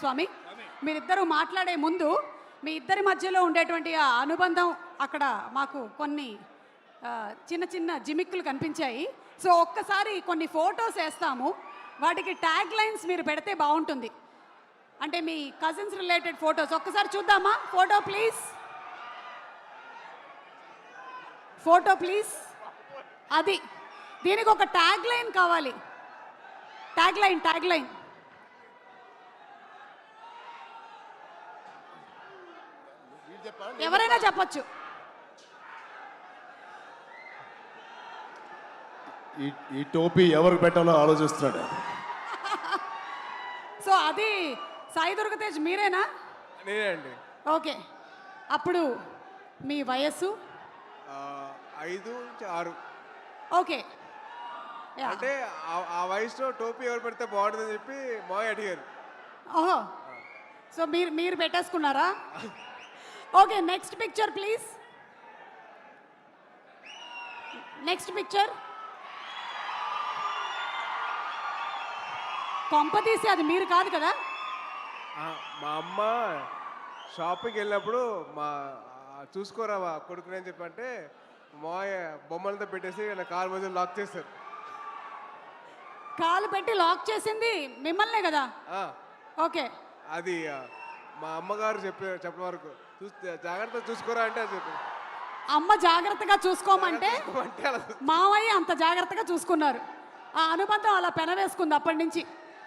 స్వామి. మీరిద్దరూ మాట్లాడే ముందు మీ ఇద్దరి మధ్యలో ఉండేటువంటి ఆ అనుబంధం అక్కడ మాకు కొన్ని చిన్న చిన్న జిమిక్కులు కనిపించాయి. సో ఒక్కసారి కొన్ని ఫొటోస్ వేస్తాము, వాటికి ట్యాగ్ లైన్స్ మీరు పెడితే బాగుంటుంది. అంటే మీ కజిన్స్ రిలేటెడ్ ఫొటోస్ ఒక్కసారి చూద్దామా? Photo please, photo please. అది దీనికి ఒక ట్యాగ్ లైన్ కావాలి. ట్యాగ్ లైన్ ఎవరైనా చెప్పొచ్చు. ఈ టోపీ ఎవరికి పెట్టాలో ఆలోచిస్తున్నాడు. సో అది సాయి దుర్గతేజ్ మీరేనా? నేనే అండి. ఓకే, అప్పుడు మీ వయస్సు 5 నుంచి 6. ఓకే, అంటే ఆ వయసులో టోపీ ఎవరు పెడితే బాగుంటుందని చెప్పి మాయ అడిగారు. ఓహో, సో మీరు పెట్టేసుకున్నారా? Okay, next picture please. Next picture. కొంపతీసి అది మీరు కాదు కదా? మా అమ్మ షాపింగ్కి వెళ్ళినప్పుడు చూసుకోరా కొడుకుని అని చెప్పంటే మాయ బొమ్మలతో పెట్టేసి నా కారు మధ్య లాక్ చేశారు. కాలు పెట్టి లాక్ చేసింది మిమ్మల్నే కదా? ఓకే, అది మా అమ్మగారు చెప్పిన వరకు జాగ్రత్తగా చూసుకోరా అంటే అది చెప్పి అమ్మ జాగ్రత్తగా చూసుకోమంటే మావయ్య అంత జాగ్రత్తగా చూసుకున్నారు. ఆ అనుబంధం అలా పెనవేసుకుంది అప్పటి నుంచి.